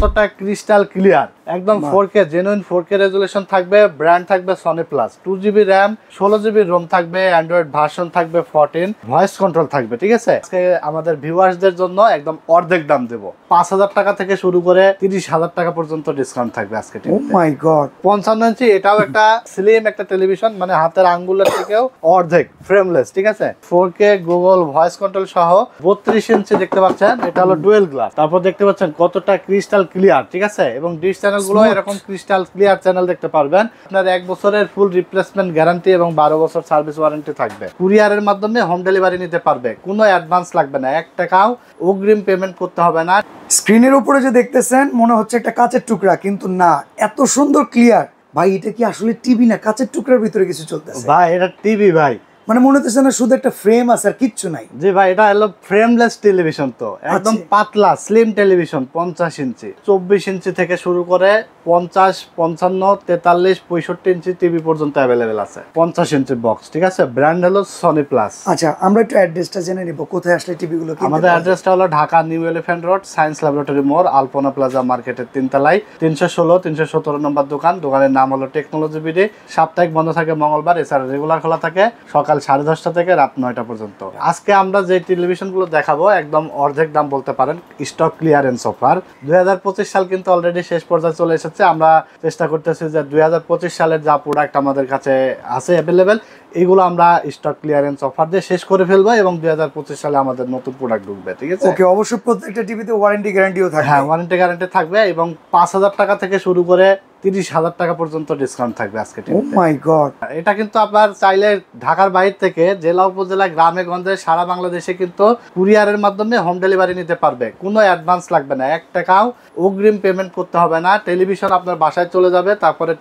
কতটা crystal clear, একদম 4K genuine 4K resolution থাকবে, ব্র্যান্ড থাকবে Sony plus, 2GB RAM, 16GB ROM থাকবে, অ্যান্ড্রয়েড ভার্সন থাকবে 14, ভয়েস কন্ট্রোল থাকবে। ঠিক আছে, আজকে আমাদের ভিউয়ার্সদের জন্য একদম অর্ধেক দাম দেবো, 5,000 টাকা থেকে শুরু করে 30,000 টাকা পর্যন্ত ডিসকাউন্ট থাকবে আজকে। ও মাই গড, 55 ইঞ্চি, এটাও একটা স্লিম একটা টেলিভিশন, মানে হাতের আঙ্গুলের থেকেও অর্ধেক, ফ্রেমলেস। ঠিক আছে, 4K গুগল ভয়েস কন্ট্রোল সহ 32 ইঞ্চি দেখতে পাচ্ছেন, এটা হলো ডুয়েল গ্লাস। তারপর দেখতে পাচ্ছেন কতটা ক্রিস্টাল ক্লিয়ার। ঠিক আছে, এবং ডিশ চ্যানেল গুলো এরকম ক্রিস্টাল ক্লিয়ার চ্যানেল দেখতে পারবেন। আপনার 1 বছরের ফুল রিপ্লেসমেন্ট গ্যারান্টি এবং 12 বছর সার্ভিস ওয়ারেন্টি থাকবে। কুরিয়ারের মাধ্যমে হোম ডেলিভারি নিতে পারবে, কোনো অ্যাডভান্স লাগবে না, 1 টাকাও অগ্রিম পেমেন্ট করতে হবে না। স্ক্রিনের উপরে যে দেখতেছেন মনে হচ্ছে একটা কাচের টুকরা, কিন্তু না, এত সুন্দর ক্লিয়ার। ভাই এটা কি আসলে টিভি না কাচের টুকরার ভিতরে কিছু চলতেছে? ভাই এটা টিভি ভাই, মানে মনে হচ্ছে না শুধু একটা ফ্রেম আছে আর কিচ্ছু নাই। জি ভাই, এটা হলো ফ্রেমলেস টেলিভিশন, তো একদম পাতলা স্লিম টেলিভিশন। 50 ইঞ্চি, 24 ইঞ্চি থেকে শুরু করে 50, 55, 43, 65 ইঞ্চি টিভি পর্যন্ত অ্যাভেলেবেল আছে। 50 ইঞ্চি বক্স। ঠিক আছে, ব্র্যান্ড হলো সনি প্লাস। আচ্ছা, আমরা একটু অ্যাড্রেসটা জেনে নিব, কোথায় আসলে টিভিগুলো কিনতে? আমাদের অ্যাড্রেসটা হলো Dhaka new elephant road, science laboratory মোড়, আলপনা প্লাজা মার্কেটের 3 তলায়, 316, 317 নম্বর দোকান। দোকানের নাম হলো টেকনোলজি বিডি। সাপ্তাহিক বন্ধ থাকে মঙ্গলবার, এছাড়া রেগুলার খোলা থাকে সকাল 10:30 থেকে রাত 9টা পর্যন্ত। আজকে আমরা যে টেলিভিশনগুলো দেখাবো একদম অর্ধেক দাম বলতে পারেন, স্টক ক্লিয়ারেন্স অফার। 2025 সাল কিন্তু অলরেডি শেষ পর্যায়ে চলে এসেছে। আমরা চেষ্টা করতেছি যে 2025 সালের যা প্রোডাক্ট আমাদের কাছে আছে অ্যাভেলেবেল, এগুলো আমরা স্টক ক্লিয়ারেন্স অফার দিয়ে শেষ করে ফেলবো এবং 2025 সালে আমাদের নতুন প্রোডাক্ট ঢুকবে। ঠিক আছে, ওকে, অবশ্যই প্রত্যেকটা টিভিতে ওয়ারেন্টি গ্যারান্টিও থাকবে। হ্যাঁ, ওয়ারেন্টি গ্যারান্টি থাকবে এবং 5,000 টাকা থেকে শুরু করে 30,000 টাকা পর্যন্ত ডিসকাউন্ট থাকবে আজকে। ও মাই গড, এটা কিন্তু আপনার চাইলে ঢাকার বাইরে থেকে জেলা উপজেলা গ্রামে গঞ্জে সারা বাংলাদেশে কিন্তু কুরিয়ারের মাধ্যমে হোম ডেলিভারি নিতে পারবে, কোনো অ্যাডভান্স লাগবে না, 1 টাকাও অগ্রিম পেমেন্ট করতে হবে না। টেলিভিশন আপনার বাসায় চলে যাবে, তারপরে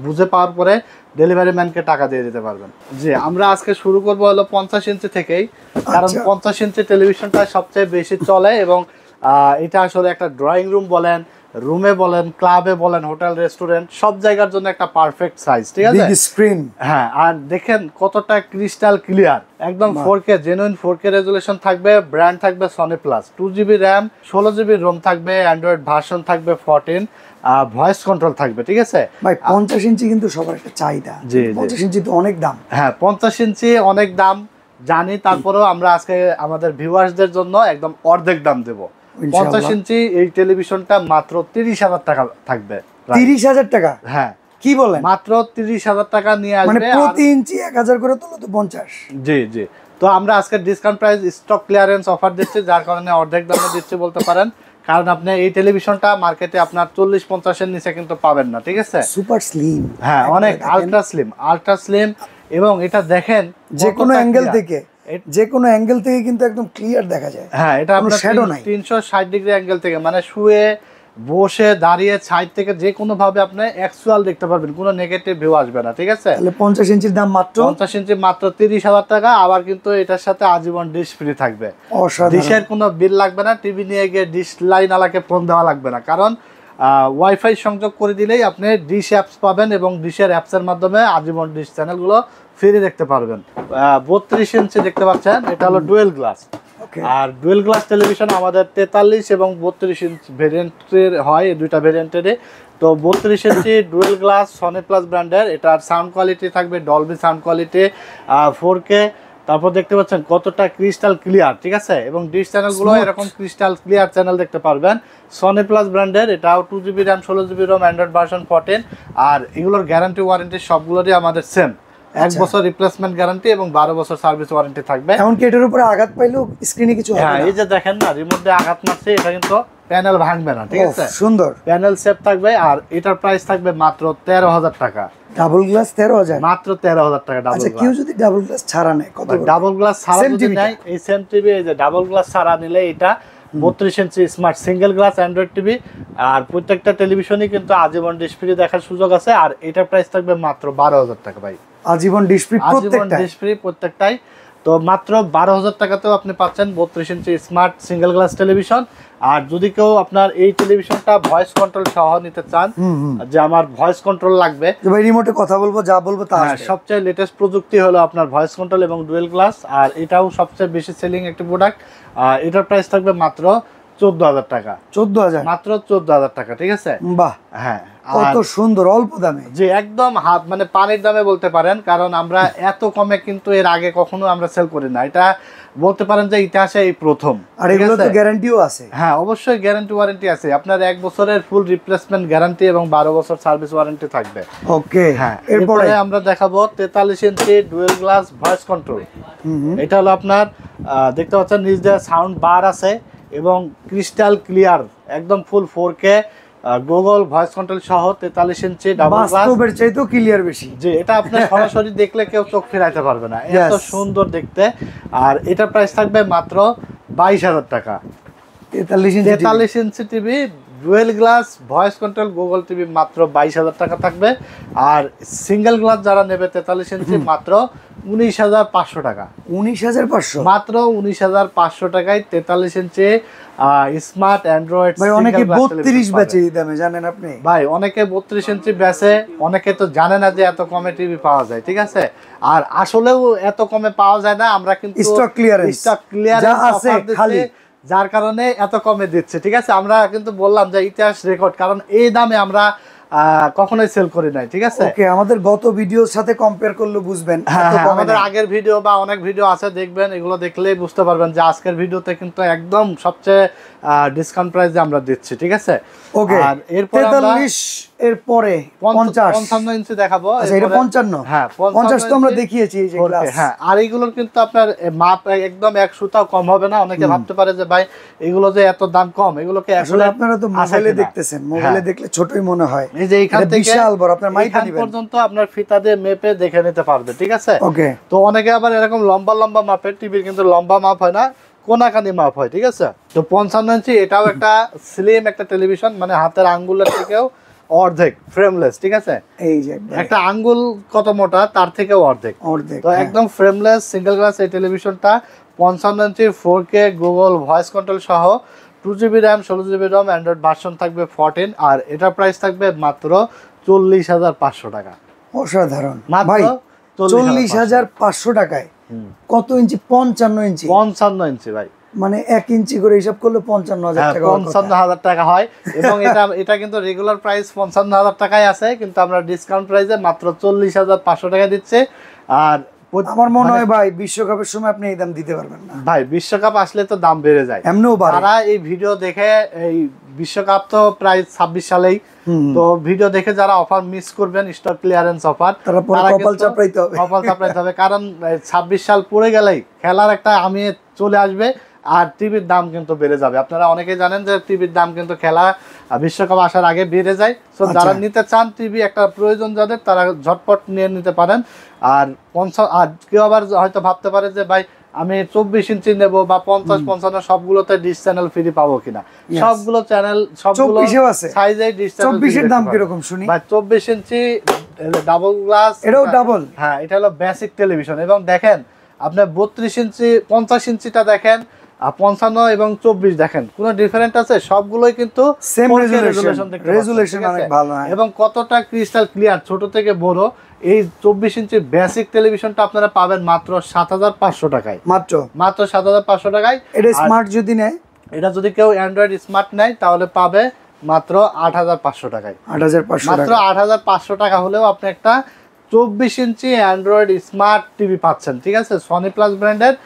বুঝে পাওয়ার পরে ডেলিভারি ম্যানকে টাকা দিয়ে দিতে পারবেন। জি, আমরা আজকে শুরু করবো হলো 50 ইঞ্চি থেকেই, কারণ 50 ইঞ্চি টেলিভিশনটা সবচেয়ে বেশি চলে এবং এটা আসলে একটা ড্রয়িং রুম বলেন, রুমে বলেন, ক্লাবে বলেন, হোটেল রেস্টুরেন্ট সব জায়গার জন্য একটা পারফেক্ট সাইজ। ঠিক আছে, বিগ স্ক্রিন। হ্যাঁ, আর দেখেন কতটা ক্রিস্টাল ক্লিয়ার, একদম 4K জেনুইন 4K রেজুলেশন থাকবে, ব্র্যান্ড থাকবে Sony plus, 2GB RAM, 16GB ROM থাকবে, অ্যান্ড্রয়েড ভার্সন থাকবে 14, ভয়েস কন্ট্রোল থাকবে। ঠিক আছে ভাই, 50 ইঞ্চি কিন্তু সবার একটা চাহিদা। 50 ইঞ্চি তো অনেক দাম। হ্যাঁ, 50 ইঞ্চি অনেক দাম জানি, তারপরেও আমরা আজকে আমাদের ভিউয়ার্সদের জন্য একদম অর্ধেক দাম দেবো। 50 ইঞ্চি এই টেলিভিশনটা মাত্র 30,000 টাকা থাকবে। 30,000 টাকা? হ্যাঁ, কি বলেন? মাত্র 30,000 টাকা নিয়ে আসবে, মানে প্রতি ইঞ্চি 1000 করে তুলো তো 50। জি জি, তো আমরা আজকে discount price stock clearance offer দিচ্ছি, যার কারণে অর্ধেক দামে দিচ্ছি বলতে পারেন, কারণ আপনি এই টেলিভিশনটা মার্কেটে আপনার 40-50 এর নিচে কিন্তু পাবেন না। ঠিক আছে, সুপার স্লিম। হ্যাঁ, অনেক আলট্রা স্লিম এবং এটা দেখেন যে কোনো অ্যাঙ্গেল থেকে কিন্তু একদম ক্লিয়ার দেখা যায়। হ্যাঁ, এটা আপনার 360 ডিগ্রি অ্যাঙ্গেল থেকে, মানে শুয়ে বসে দাঁড়িয়ে সাইড থেকে যে কোনো ভাবে আপনি অ্যাকচুয়াল দেখতে পারবেন, কোনো নেগেটিভ ভিউ আসবে না। ঠিক আছে, তাহলে 50 ইঞ্চির দাম মাত্র 50 ইঞ্চি মাত্র 30,000 টাকা। আবার কিন্তু এটার সাথে আজীবন ডিশ ফ্রি থাকবে, ডিশের কোনো বিল লাগবে না, টিভি নিয়ে গিয়ে ডিশ লাইন আলাকে ফোন দেওয়া লাগবে না, কারণ ওয়াইফাই সংযোগ করে দিলেই আপনি ডিশ অ্যাপস পাবেন এবং ডিশের অ্যাপসের মাধ্যমে আজীবন ডিশ চ্যানেলগুলো ফ্রি দেখতে পারবেন। 32 ইঞ্চি দেখতে পাচ্ছেন, এটা হলো ডুয়েল গ্লাস। আর ডুয়েল গ্লাস টেলিভিশন আমাদের 43 এবং 32 ইঞ্চ ভেরিয়েন্টের হয়, এই দুইটা ভেরিয়েন্টেরই। তো 32 ইঞ্চি ডুয়েল গ্লাস সনি প্লাস ব্র্যান্ডের, এটার সাউন্ড কোয়ালিটি থাকবে ডলবি সাউন্ড কোয়ালিটি, 4K। তারপর দেখতে পাচ্ছেন কতটা ক্রিস্টাল ক্লিয়ার। ঠিক আছে, এবং ডিশ চ্যানেলগুলো এরকম ক্রিস্টাল ক্লিয়ার চ্যানেল দেখতে পারবেন। সনি প্লাস ব্র্যান্ডের, এটাও 2GB RAM, 16GB ROM, Android version 14। আর এগুলোর গ্যারান্টি ওয়ারেন্টি সবগুলোরই আমাদের সেম, 1 বছর রিপ্লেসমেন্ট গ্যারান্টি এবং 12 বছর সার্ভিস ওয়ারেন্টি থাকবে। এমনকি এটার উপরে আঘাত পাইলেও স্ক্রিনে কিছু হবে না। হ্যাঁ, এই যে দেখেন না, রিমোট দিয়ে আঘাত মারছে, এটা কিন্তু প্যানেল ভাঙবে না। ঠিক আছে, সুন্দর প্যানেল সেফ থাকবে। আর এটার প্রাইস থাকবে মাত্র 13,000 টাকা। Double glass 13,000? মাত্র 13,000 টাকা ডাবল গ্লাস। কেউ যদি ডাবল গ্লাস ছাড়া নেয় কত? ডাবল গ্লাস ছাড়া যদি নেয়, এই সেম টিভি, এই যে ডাবল গ্লাস ছাড়া নিলে এটা 32 inch smart single glass Android TV. আর প্রত্যেকটা টেলিভিশনই কিন্তু আজীবন ডিশ ফ্রি দেখার সুযোগ আছে। আর এটার প্রাইস থাকবে মাত্র 12,000 টাকা ভাই। আজীবন ডিশ ফ্রি প্রত্যেকটাই। তো মাত্র 12,000 টাকাতেও আপনি পাচ্ছেন 32 inch smart single glass television. আর যদি কেউ আপনার এই টেলিভিশনটা ভয়েস কন্ট্রোল সহ নিতে চান, যে আমার ভয়েস কন্ট্রোল লাগবে, ভাই রিমোটে কথা বলবো, যা বলবো তা আসবে, সবচেয়ে লেটেস্ট প্রযুক্তি হলো আপনার ভয়েস কন্ট্রোল এবং ডুয়েল গ্লাস। আর এটাও সবচেয়ে বেশি সেলিং একটি প্রোডাক্ট। এটার প্রাইস থাকবে মাত্র 14,000 টাকা। 14,000 মাত্র 14,000 টাকা, ঠিক আছে। বাহ, হ্যাঁ, কত সুন্দর, অল্প দামে। যে একদম হাত মানে পানির দামে বলতে পারেন, কারণ আমরা এত কমে কিন্তু এর আগে কখনো আমরা সেল করি না। এটা বলতে পারেন যে ইতিহাসে এই প্রথম। আর এগুলো তো গ্যারান্টিও আছে। হ্যাঁ, অবশ্যই গ্যারান্টি ওয়ারেন্টি আছে। আপনার 1 বছরের ফুল রিপ্লেসমেন্ট গ্যারান্টি এবং 12 বছর সার্ভিস ওয়ারেন্টি থাকবে। ওকে, হ্যাঁ, এরপরে আমরা দেখাবো 43 ইঞ্চি ডুয়েল গ্লাস ভয়েস কন্ট্রোল। এটা হলো আপনার দেখতে পাচ্ছেন নিচ দিয়ে সাউন্ড বার আছে এবং ক্রিস্টাল ক্লিয়ার, একদম ফুল 4K গুগল ভয়েস কন্ট্রোল সহ 43 ইঞ্চি ডাবল গ্লাস। বাস্তবের চাইতেও ক্লিয়ার বেশি। যে এটা আপনি সরাসরি দেখলে কেউ চোখ ফেরাইতে পারবে না, এত সুন্দর দেখতে। আর এটা প্রাইস থাকবে মাত্র 22,000 টাকা। 43 inch TV dual glass voice control Google TV মাত্র 22,000 টাকা থাকবে। আর সিঙ্গেল গ্লাস যারা নেবে 43 ইঞ্চি মাত্র 19,500 টাকা। 19,500 মাত্র 19,500 টাকায় 43 ইঞ্চি স্মার্ট অ্যান্ড্রয়েড। ভাই অনেকে 32 বেচে এই দামে, জানেন আপনি? ভাই অনেকে 32 ইঞ্চি বেচে, অনেকে তো জানে না যে এত কমে টিভি পাওয়া যায়, ঠিক আছে। আর আসলেও এত কমে পাওয়া যায় না, আমরা কিন্তু স্টক ক্লিয়ারেন্স যা আছে খালি, যার কারণে এত কমে দিচ্ছে, ঠিক আছে। আমরা কিন্তু বললাম যে ইতিহাস রেকর্ড, কারণ এই দামে আমরা কখনোই সেল করি নাই, ঠিক আছে। ওকে, আমাদের গত ভিডিওর সাথে কম্পেয়ার করলে বুঝবেন। আমাদের আগের ভিডিও বা অনেক ভিডিও আছে, দেখবেন, এগুলো দেখলেই বুঝতে পারবেন যে আজকের ভিডিওতে কিন্তু একদম সবচেয়ে ডিসকাউন্ট প্রাইসে আমরা দিচ্ছি, ঠিক আছে। ওকে, আর এরপর 43 এর পরে 55 ইঞ্চি দেখাবো। আচ্ছা, এটা 55। হ্যাঁ, 50 তো আমরা দেখিয়েছি এই যে গ্লাস। হ্যাঁ, আর এইগুলোর কিন্তু আপনার মাপ একদম এক সুতাও কম হবে না। অনেকে ভাবতে পারে যে ভাই এগুলো যে এত দাম কম, এগুলোকে আসলে আপনারা তো মোবাইলে দেখতেছেন, মোবাইলে দেখলে ছোটই মনে হয়। এই যে এখান থেকে বিশাল বড়, আপনার মাইকা দিবেন পর্যন্ত আপনার ফিতা দিয়ে মেপে দেখে নিতে পারবে, ঠিক আছে। ওকে, তো অনেকে আবার এরকম লম্বা লম্বা মাপের টিভির কিন্তু লম্বা মাপ হয় না, কোনাকানি মাপ হয়, ঠিক আছে। তো 55 ইঞ্চি এটাও একটা স্লিম একটা টেলিভিশন, মানে হাতের আঙ্গুলের থেকেও অর্ধেক ফ্রেমলেস, ঠিক আছে। এই যে একটা আঙ্গুল কত মোটা তার থেকেও অর্ধেক। তো একদম ফ্রেমলেস সিঙ্গেল গ্লাস এই টেলিভিশনটা 55 ইঞ্চি 4K গুগল ভয়েস কন্ট্রোল সহ 2GB র্যাম 16GB রম অ্যান্ড্রয়েড ভার্সন থাকবে 14। আর এটার প্রাইস থাকবে মাত্র 40,500 টাকা। অসাধারণ ভাই, 40,500 টাকায় কত ইঞ্চি? 55 ইঞ্চি। 55 ইঞ্চি ভাই, মানে 1 ইঞ্চি করে হিসাব করলে 55,000 টাকা। 55,000 টাকা হয়। এবং এটা কিন্তু রেগুলার প্রাইস 55,000 টাকায় আছে, কিন্তু আমরা ডিসকাউন্ট প্রাইসে মাত্র 40,500 টাকা দিচ্ছে। আর আমার মনে হয় ভাই বিশ্বকাপের সময় আপনি এই দাম দিতে পারবেন না। ভাই বিশ্বকাপ আসলে তো দাম বেড়ে যায়, এমনিও বাড়ে। যারা এই ভিডিও দেখে, এই বিশ্বকাপ তো প্রায় 26 সালেই, তো ভিডিও দেখে যারা অফার মিস করবেন, স্টক ক্লিয়ারেন্স অফার, তারা কপাল চাপড়াইতে হবে, কপাল চাপড়াইতে হবে। কারণ 26 সাল পড়ে গেলেই খেলার একটা আমি চলে আসবে আর টিভির দাম কিন্তু বেড়ে যাবে। আপনারা অনেকেই জানেন যে টিভির দাম কিন্তু খেলা বিশ্বকাপ আসার আগে বেড়ে যায়। তো যারা নিতে চান টিভি, একটা প্রয়োজন যাদের, তারা ঝটপট নিয়ে নিতে পারেন। আর কেউ আবার হয়তো ভাবতে পারে যে ভাই আমি 24 ইঞ্চি নেব বা 50-55 সবগুলোতে ডিশ চ্যানেল ফ্রি পাবো কিনা। সবগুলো চ্যানেল সবগুলো সাইজেই ডিশ চ্যানেল। 24 এর দাম কি রকম শুনি? ভাই 24 ইঞ্চি ডাবল গ্লাস, এটাও ডাবল। হ্যাঁ, এটা হলো বেসিক টেলিভিশন। এবং দেখেন আপনি 32 ইঞ্চি 50 ইঞ্চিটা দেখেন, 55 এবং 24 দেখেন, কোনো ডিফারেন্ট আছে? সবগুলোই কিন্তু সেম রেজুলেশন, অনেক ভালো। এবং কতটা ক্রিস্টাল ক্লিয়ার, ছোট থেকে বড়। এই 24 ইঞ্চি বেসিক টেলিভিশনটা আপনারা পাবেন মাত্র 7,500 টাকায়। মাত্র 7,500 টাকায়। এটা স্মার্ট যদি নেয়, এটা যদি কেউ অ্যান্ড্রয়েড স্মার্ট নেয় তাহলে পাবে মাত্র 8,500 টাকায়। 8,500 মাত্র 8,500 টাকা হলেও আপনি একটা 24 ইঞ্চি অ্যান্ড্রয়েড স্মার্ট টিভি পাচ্ছেন, ঠিক আছে। সনি প্লাস ব্র্যান্ডের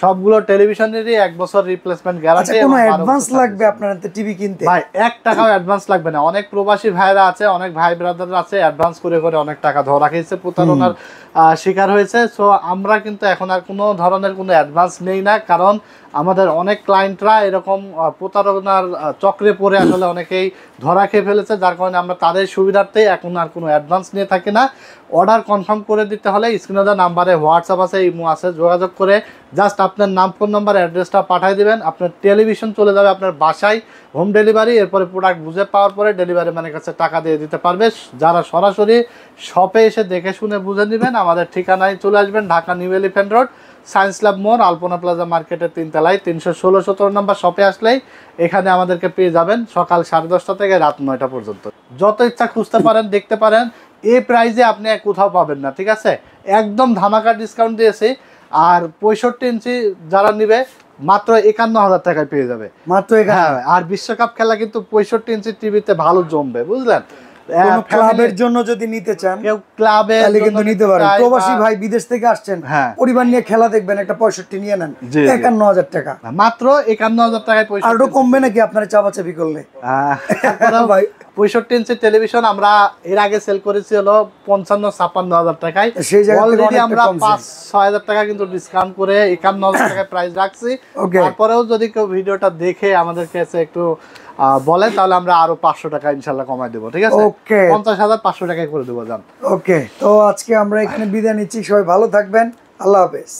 সবগুলো টেলিভিশনেরই 1 বছর রিপ্লেসমেন্ট গ্যারান্টি। কোনো অ্যাডভান্স লাগবে আপনার টিভি কিনতে? ভাই 1 টাকাও অ্যাডভান্স লাগবে না। অনেক প্রবাসী ভাইরা আছে, অনেক ভাই ব্রাদাররা আছে, অ্যাডভান্স করে অনেক টাকা ধরা খেয়েছে, প্রতারণার শিকার হয়েছে। সো আমরা কিন্তু এখন আর কোনো ধরনের কোনো অ্যাডভান্স নেই না, কারণ আমাদের অনেক ক্লায়েন্টরা এরকম প্রতারণার চক্রে পড়ে আসলে অনেকেই ধরা খেয়ে ফেলেছে, যার কারণে আমরা তাদের সুবিধার্থেই এখন আর কোনো অ্যাডভান্স নিয়ে থাকি না। অর্ডার কনফার্ম করে দিতে হলে স্ক্রিনে দেওয়া নাম্বারে হোয়াটসঅ্যাপ আছে, ইমো আছে, যোগাযোগ করে জাস্ট আপনার নাম, ফোন নাম্বার, অ্যাড্রেসটা পাঠিয়ে দিবেন। আপনার টেলিভিশন চলে যাবে আপনার বাসায়, হোম ডেলিভারি। এরপরে প্রোডাক্ট বুঝে পাওয়ার পরে ডেলিভারি ম্যানের কাছে টাকা দিয়ে দিতে পারবে। যারা সরাসরি শপে এসে দেখে শুনে বুঝে নেবেন, আমাদের ঠিকানায় চলে আসবেন, Dhaka new elephant road, science lab মোড়, আলপনা প্লাজা মার্কেটের 3 তলায় 316-17 নম্বর শপে আসলেই এখানে আমাদেরকে পেয়ে যাবেন, সকাল 10:30 থেকে রাত 9টা পর্যন্ত। যত ইচ্ছা খুঁজতে পারেন, দেখতে পারেন। এই প্রাইজে আপনি কোথাও পাবেন না, ঠিক আছে। একদম ধামাকা ডিসকাউন্ট দিয়েছি। আর 65 ইঞ্চি যারা নিবে মাত্র 51,000 টাকায় পেয়ে যাবে। মাত্র হ্যাঁ, আর বিশ্বকাপ খেলা কিন্তু 65 ইঞ্চি টিভিতে ভালো জমবে, বুঝলেন? ক্লাবের জন্য যদি নিতে চান, কেউ ক্লাবে তাহলে কিন্তু নিতে পারেন। প্রবাসী ভাই বিদেশ থেকে আসছেন, হ্যাঁ, পরিবার নিয়ে খেলা দেখবেন, একটা 65 নিয়ে নেন, 51,000 টাকা, মাত্র 51,000 টাকায়। আরো কমবে নাকি আপনারা চাপাচাপি করলে? ভাই 65 ইঞ্চি টেলিভিশন আমরা এর আগে সেল করেছি হলো 55-56,000 টাকায়। অলরেডি আমরা 5-6,000 টাকা কিন্তু ডিসকাউন্ট করে 51,000 টাকায় প্রাইস রাখছি। তারপরেও যদি কেউ ভিডিওটা দেখে আমাদের কাছে একটু বলেন, তাহলে আমরা আরো 500 টাকা ইনশাআল্লাহ কমাই দেবো, ঠিক আছে? 50,500 টাকায় করে দেবো। জান, ওকে। তো আজকে আমরা এখানে বিদায় নিচ্ছি, সবাই ভালো থাকবেন, আল্লাহ হাফেজ।